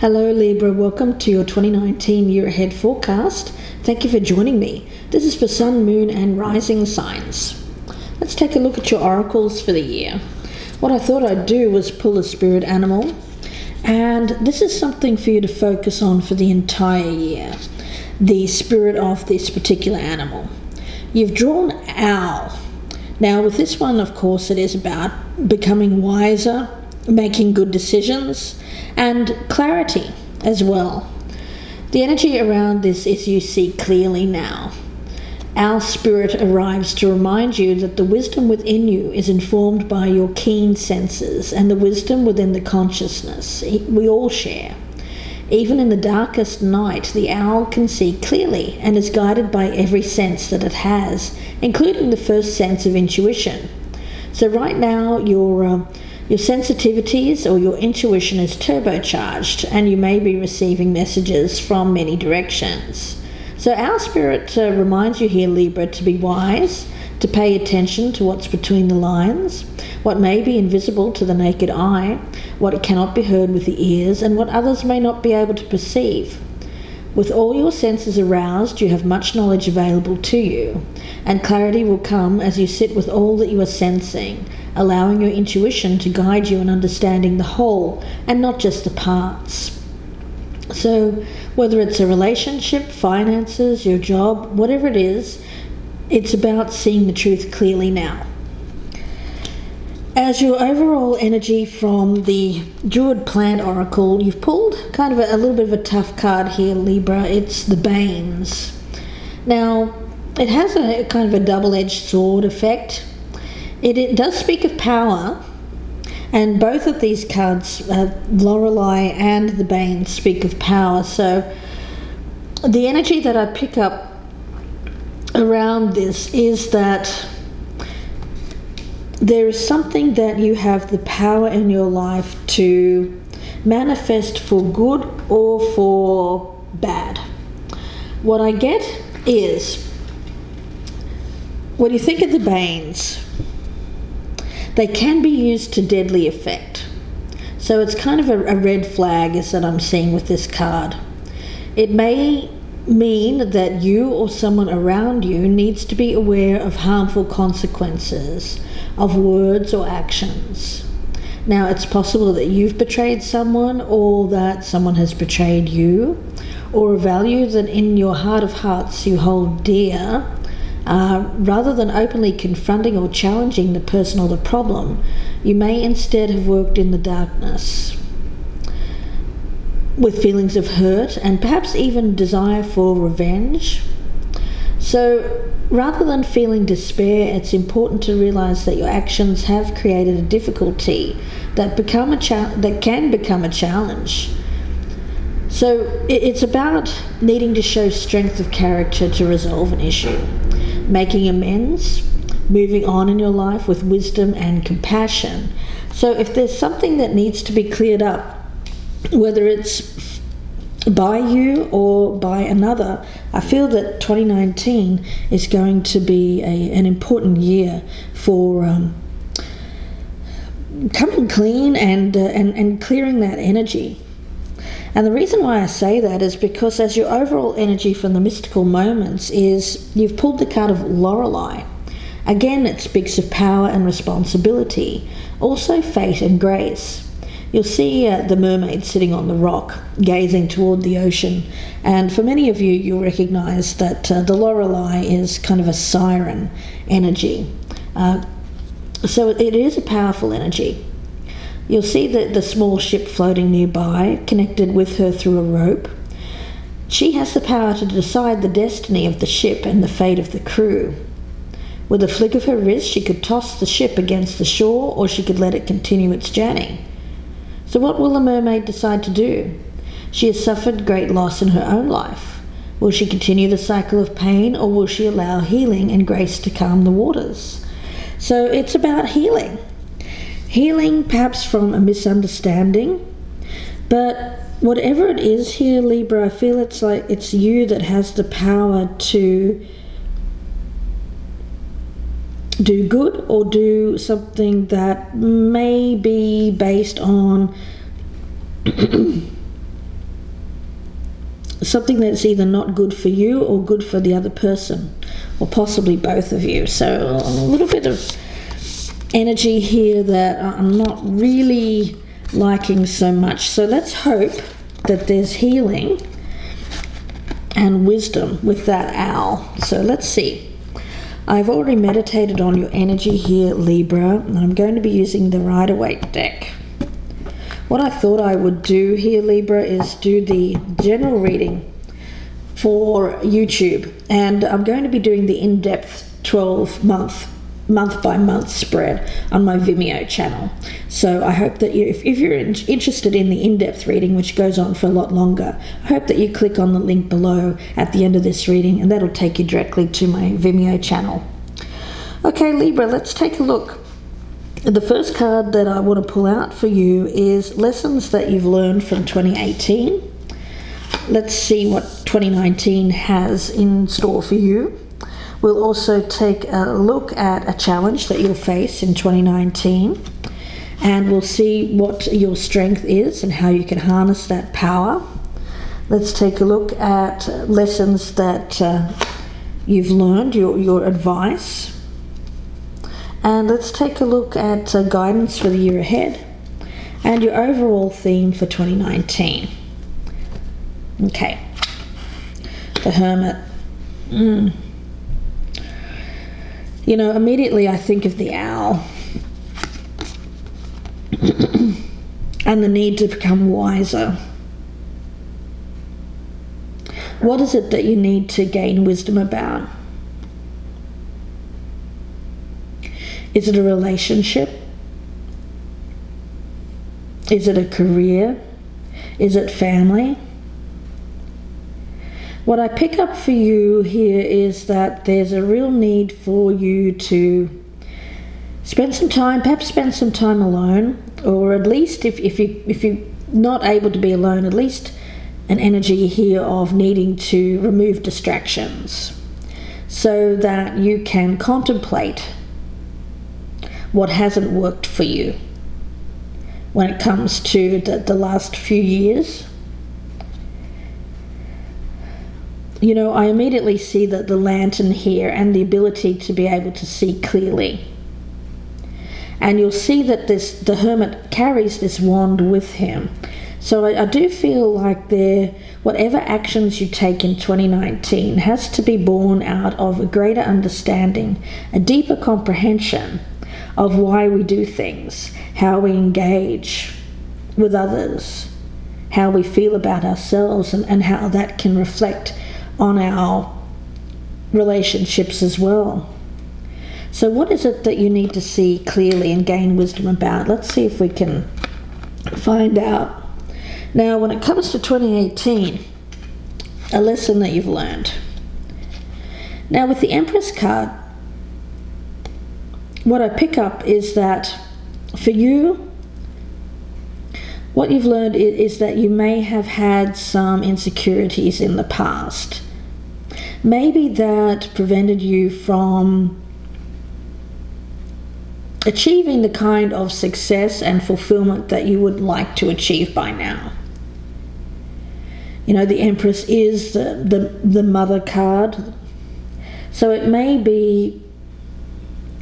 Hello Libra, welcome to your 2019 year ahead forecast. Thank you for joining me. This is for Sun, Moon and Rising signs. Let's take a look at your oracles for the year. What I thought I'd do was pull a spirit animal, and this is something for you to focus on for the entire year. The spirit of this particular animal. You've drawn owl. Now with this one, of course, it is about becoming wiser, making good decisions, and clarity as well. The energy around this is you see clearly now. Our spirit arrives to remind you that the wisdom within you is informed by your keen senses and the wisdom within the consciousness we all share. Even in the darkest night, the owl can see clearly and is guided by every sense that it has, including the first sense of intuition. So right now, your sensitivities or your intuition is turbocharged, and you may be receiving messages from many directions. So our spirit reminds you here, Libra, to be wise, to pay attention to what's between the lines, what may be invisible to the naked eye, what cannot be heard with the ears, and what others may not be able to perceive. With all your senses aroused, you have much knowledge available to you, and clarity will come as you sit with all that you are sensing, allowing your intuition to guide you in understanding the whole and not just the parts. So whether it's a relationship, finances, your job, whatever it is, it's about seeing the truth clearly now. As your overall energy from the Druid plant oracle, you've pulled kind of a little bit of a tough card here, Libra. It's the Banes. Now, it has a kind of a double-edged sword effect. It does speak of power, and both of these cards, Lorelei and the Banes, speak of power. So the energy that I pick up around this is that there is something that you have the power in your life to manifest for good or for bad. What I get is, when you think of the Banes, they can be used to deadly effect. So it's kind of a red flag is that I'm seeing with this card. It may mean that you or someone around you needs to be aware of harmful consequences of words or actions. Now, it's possible that you've betrayed someone, or that someone has betrayed you, or a value that in your heart of hearts you hold dear. Rather than openly confronting or challenging the person or the problem, you may instead have worked in the darkness with feelings of hurt and perhaps even desire for revenge. So rather than feeling despair, it's important to realize that your actions have created a difficulty that can become a challenge. So it's about needing to show strength of character to resolve an issue, making amends, moving on in your life with wisdom and compassion. So if there's something that needs to be cleared up, whether it's by you or by another, I feel that 2019 is going to be an important year for coming clean and clearing that energy. And the reason why I say that is because as your overall energy from the mystical moments is, you've pulled the card of Lorelei. Again, it speaks of power and responsibility, also fate and grace. You'll see the mermaid sitting on the rock, gazing toward the ocean. And for many of you, you'll recognize that the Lorelei is kind of a siren energy. So it is a powerful energy. You'll see the small ship floating nearby, connected with her through a rope. She has the power to decide the destiny of the ship and the fate of the crew. With a flick of her wrist, she could toss the ship against the shore, or she could let it continue its journey. So what will the mermaid decide to do? She has suffered great loss in her own life. Will she continue the cycle of pain, or will she allow healing and grace to calm the waters? So it's about healing. Healing perhaps from a misunderstanding, but whatever it is here, Libra, I feel it's like it's you that has the power to do good or do something that may be based on something that's either not good for you or good for the other person, or possibly both of you. So a little bit of energy here that I'm not really liking so much. So let's hope that there's healing and wisdom with that owl. So let's see. I've already meditated on your energy here, Libra, and I'm going to be using the Waite deck. What I thought I would do here, Libra, is do the general reading for YouTube, and I'm going to be doing the in-depth 12-month by month spread on my Vimeo channel. So I hope that you, if you're interested in the in-depth reading, which goes on for a lot longer, I hope that you click on the link below at the end of this reading, and that'll take you directly to my Vimeo channel. Okay, Libra, let's take a look. The first card that I want to pull out for you is lessons that you've learned from 2018. Let's see what 2019 has in store for you. We'll also take a look at a challenge that you'll face in 2019, and we'll see what your strength is and how you can harness that power. Let's take a look at lessons that you've learned, your advice. And let's take a look at guidance for the year ahead and your overall theme for 2019. Okay, the Hermit. You know, immediately I think of the owl and the need to become wiser. What is it that you need to gain wisdom about? Is it a relationship? Is it a career? Is it family? What I pick up for you here is that there's a real need for you to spend some time, perhaps spend some time alone, or at least if you're not able to be alone, at least an energy here of needing to remove distractions so that you can contemplate what hasn't worked for you when it comes to the last few years. You know, I immediately see that the lantern here and the ability to be able to see clearly. And you'll see that the Hermit carries this wand with him. So I do feel like whatever actions you take in 2019 has to be born out of a greater understanding, a deeper comprehension of why we do things, how we engage with others, how we feel about ourselves, and how that can reflect on our relationships as well. So what is it that you need to see clearly and gain wisdom about? Let's see if we can find out. Now, when it comes to 2018, a lesson that you've learned. Now, with the Empress card, what I pick up is that for you, what you've learned is that you may have had some insecurities in the past. Maybe that prevented you from achieving the kind of success and fulfillment that you would like to achieve by now. You know, the Empress is the mother card. So it may be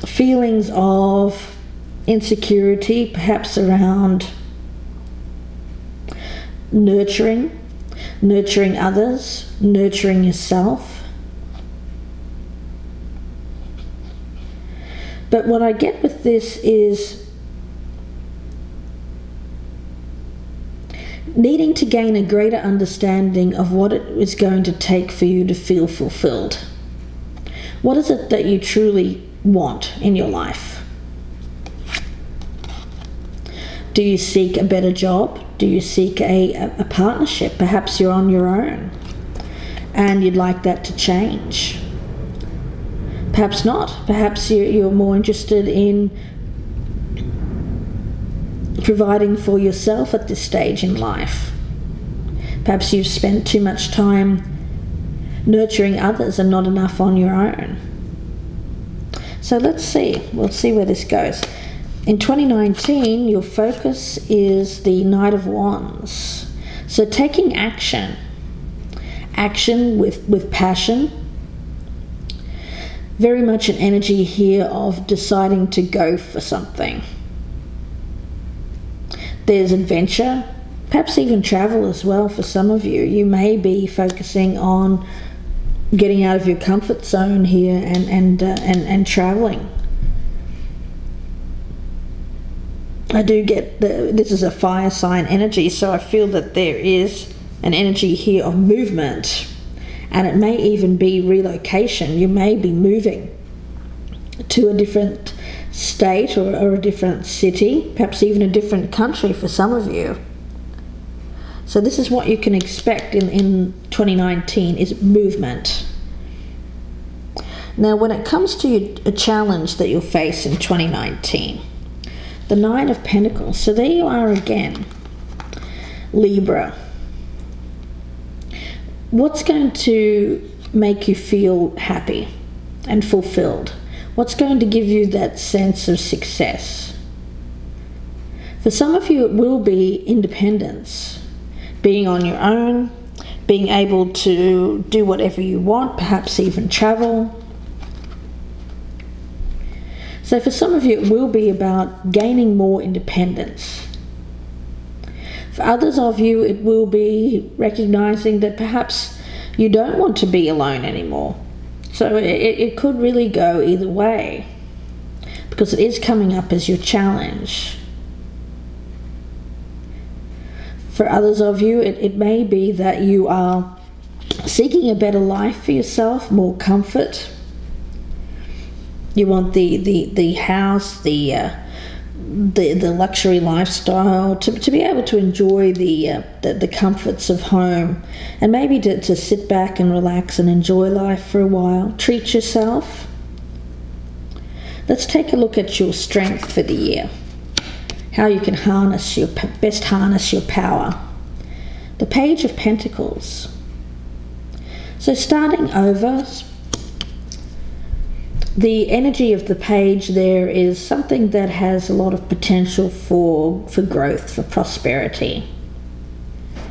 feelings of insecurity, perhaps around nurturing others, nurturing yourself. But what I get with this is needing to gain a greater understanding of what it is going to take for you to feel fulfilled. What is it that you truly want in your life? Do you seek a better job? Do you seek a partnership? Perhaps you're on your own and you'd like that to change. Perhaps not. Perhaps you're more interested in providing for yourself at this stage in life. Perhaps you've spent too much time nurturing others and not enough on your own. So let's see. We'll see where this goes. In 2019, your focus is the Knight of Wands. So taking action action with passion. Very much an energy here of deciding to go for something. There's adventure, perhaps even travel as well for some of you. You may be focusing on getting out of your comfort zone here and traveling. I do get this is a fire sign energy, so I feel that there is an energy here of movement. And it may even be relocation. You may be moving to a different state or a different city, perhaps even a different country for some of you. So this is what you can expect in 2019, is movement. Now when it comes to a challenge that you'll face in 2019, the Nine of Pentacles. So there you are again, Libra. What's going to make you feel happy and fulfilled? What's going to give you that sense of success? For some of you, it will be independence, being on your own, being able to do whatever you want, perhaps even travel. So for some of you, it will be about gaining more independence. For others of you, it will be recognizing that perhaps you don't want to be alone anymore. So it could really go either way, because it is coming up as your challenge. For others of you, it may be that you are seeking a better life for yourself, more comfort. You want the house, the luxury lifestyle, to be able to enjoy the comforts of home, and maybe to sit back and relax and enjoy life for a while. Treat yourself. Let's take a look at your strength for the year, how you can best harness your power. The Page of Pentacles. So starting over, the energy of the page there is something that has a lot of potential for growth, for prosperity.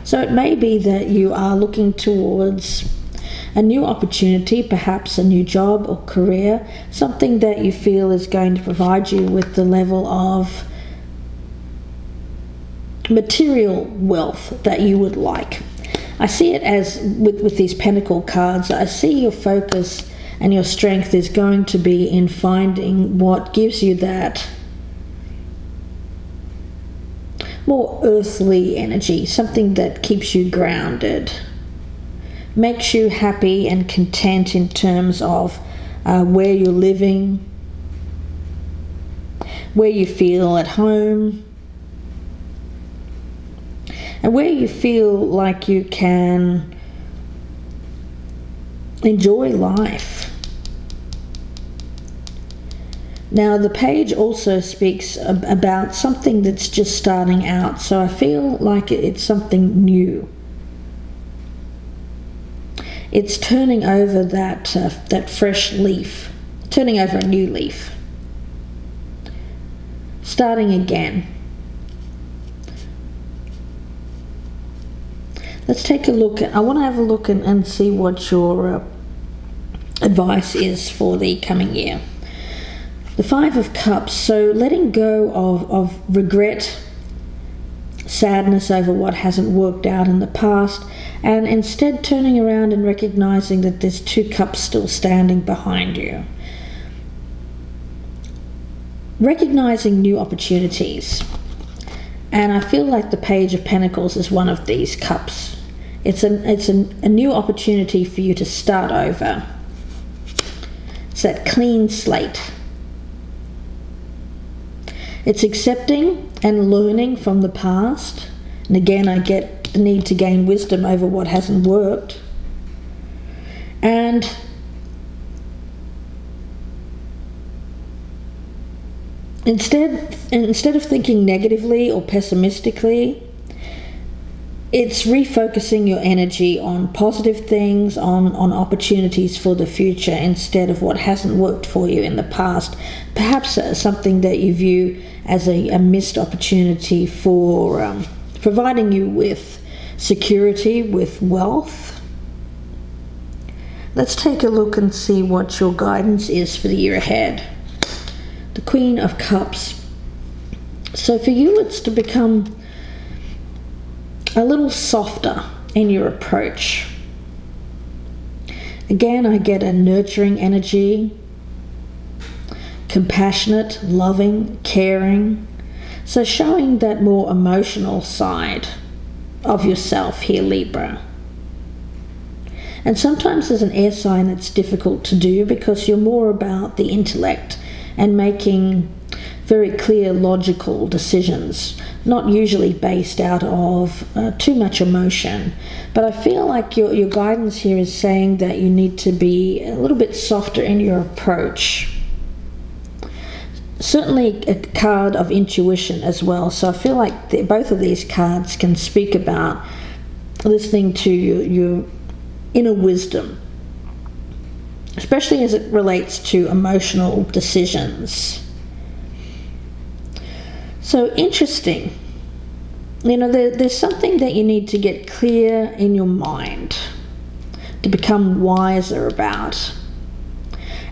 So it may be that you are looking towards a new opportunity, perhaps a new job or career, something that you feel is going to provide you with the level of material wealth that you would like. I see it as, with these pentacle cards, I see your focus and your strength is going to be in finding what gives you that more earthly energy, something that keeps you grounded, makes you happy and content in terms of where you're living, where you feel at home, and where you feel like you can enjoy life. Now the page also speaks about something that's just starting out, so I feel like it's something new. It's turning over that fresh leaf, turning over a new leaf, starting again. Let's take a look. I want to have a look and see what your advice is for the coming year. The Five of Cups, so letting go of regret, sadness over what hasn't worked out in the past, and instead turning around and recognizing that there's two cups still standing behind you. Recognizing new opportunities. And I feel like the Page of Pentacles is one of these cups. It's a new opportunity for you to start over. It's that clean slate. It's accepting and learning from the past. And again, I get the need to gain wisdom over what hasn't worked. And instead of thinking negatively or pessimistically, it's refocusing your energy on positive things, on opportunities for the future instead of what hasn't worked for you in the past. Perhaps something that you view as a missed opportunity for providing you with security, with wealth. let's take a look and see what your guidance is for the year ahead. The Queen of Cups. So for you, it's to become a little softer in your approach. Again, I get a nurturing energy, compassionate, loving, caring. So showing that more emotional side of yourself here, Libra. And sometimes as an air sign it's difficult to do because you're more about the intellect and making very clear, logical decisions, not usually based out of too much emotion. But I feel like your guidance here is saying that you need to be a little bit softer in your approach. Certainly a card of intuition as well. So I feel like both of these cards can speak about listening to your inner wisdom, especially as it relates to emotional decisions. So interesting. You know, there's something that you need to get clear in your mind to become wiser about.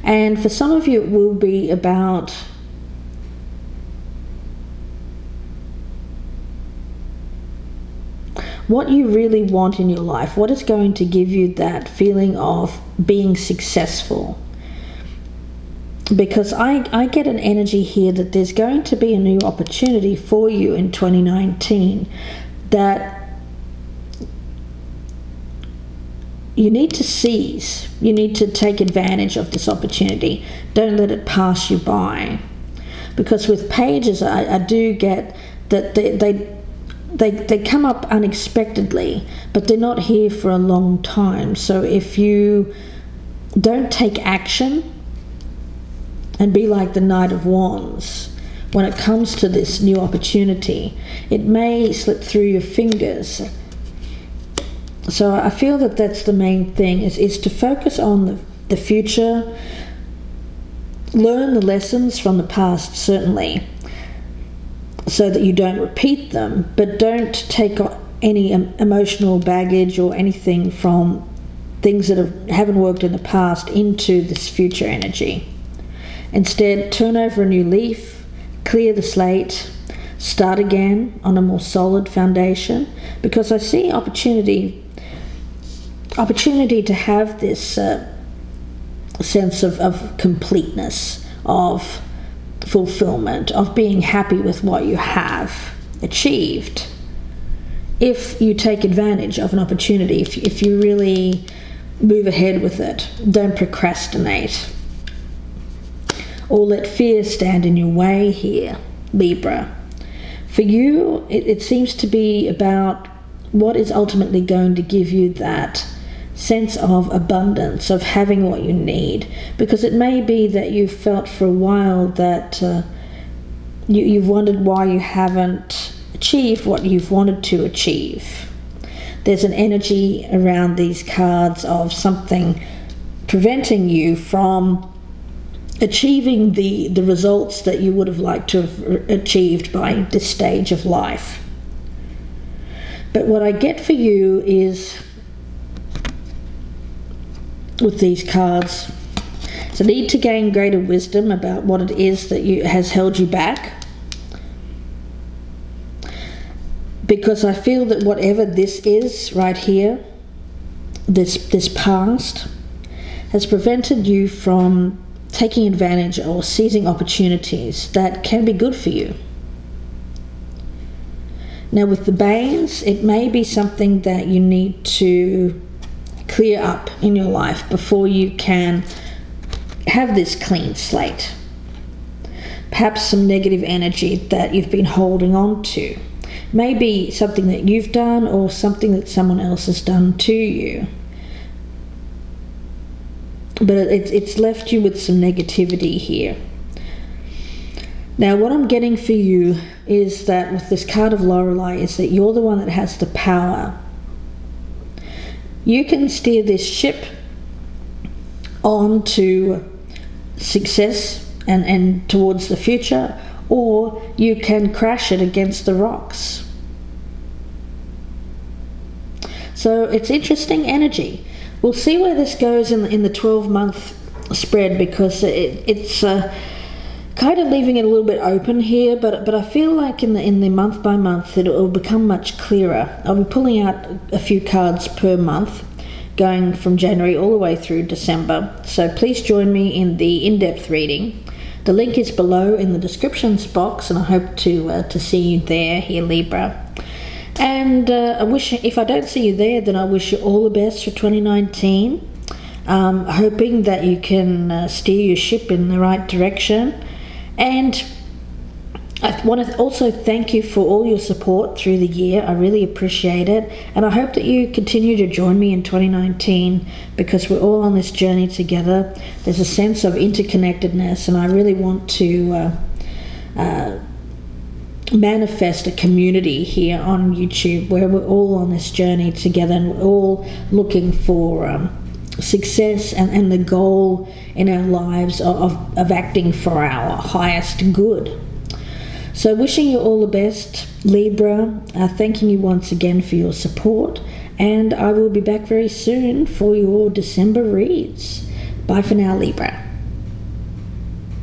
And for some of you, it will be about what you really want in your life. What is going to give you that feeling of being successful? Because I get an energy here that there's going to be a new opportunity for you in 2019 that you need to seize. You need to take advantage of this opportunity. Don't let it pass you by. Because with pages, I do get that they come up unexpectedly, but they're not here for a long time. So if you don't take action and be like the Knight of Wands, when it comes to this new opportunity, it may slip through your fingers. So I feel that that's the main thing, is to focus on the future, learn the lessons from the past, certainly, so that you don't repeat them, but don't take any emotional baggage or anything from things that haven't worked in the past into this future energy. Instead, turn over a new leaf, clear the slate, start again on a more solid foundation, because I see opportunity to have this sense of completeness, of fulfillment, of being happy with what you have achieved. If you take advantage of an opportunity, if you really move ahead with it, don't procrastinate or let fear stand in your way here, Libra. For you, it seems to be about what is ultimately going to give you that sense of abundance, of having what you need. Because it may be that you've felt for a while that you've wondered why you haven't achieved what you've wanted to achieve. There's an energy around these cards of something preventing you from achieving the results that you would have liked to have achieved by this stage of life. But what I get for you is, with these cards, it's a need to gain greater wisdom about what it is that has held you back. Because I feel that whatever this is right here, this past, has prevented you from taking advantage or seizing opportunities that can be good for you. Now with the Banes, it may be something that you need to clear up in your life before you can have this clean slate. Perhaps some negative energy that you've been holding on to. Maybe something that you've done or something that someone else has done to you. But it's left you with some negativity here. Now what I'm getting for you is that with this card of Lorelei is that you're the one that has the power. You can steer this ship on to success and towards the future, or you can crash it against the rocks. So it's interesting energy. we'll see where this goes in the 12-month spread, because it's kind of leaving it a little bit open here, but I feel like in the month by month it will become much clearer. I'll be pulling out a few cards per month, going from January all the way through December. So please join me in the in-depth reading. The link is below in the descriptions box, and I hope to see you there here, Libra. And I wish, if I don't see you there, then I wish you all the best for 2019. Hoping that you can steer your ship in the right direction. And I want to also thank you for all your support through the year. I really appreciate it. And I hope that you continue to join me in 2019, because we're all on this journey together. There's a sense of interconnectedness, and I really want to manifest a community here on YouTube where we're all on this journey together, and we're all looking for success and the goal in our lives of acting for our highest good. So wishing you all the best, Libra, thanking you once again for your support, and I will be back very soon for your December reads. Bye for now, Libra.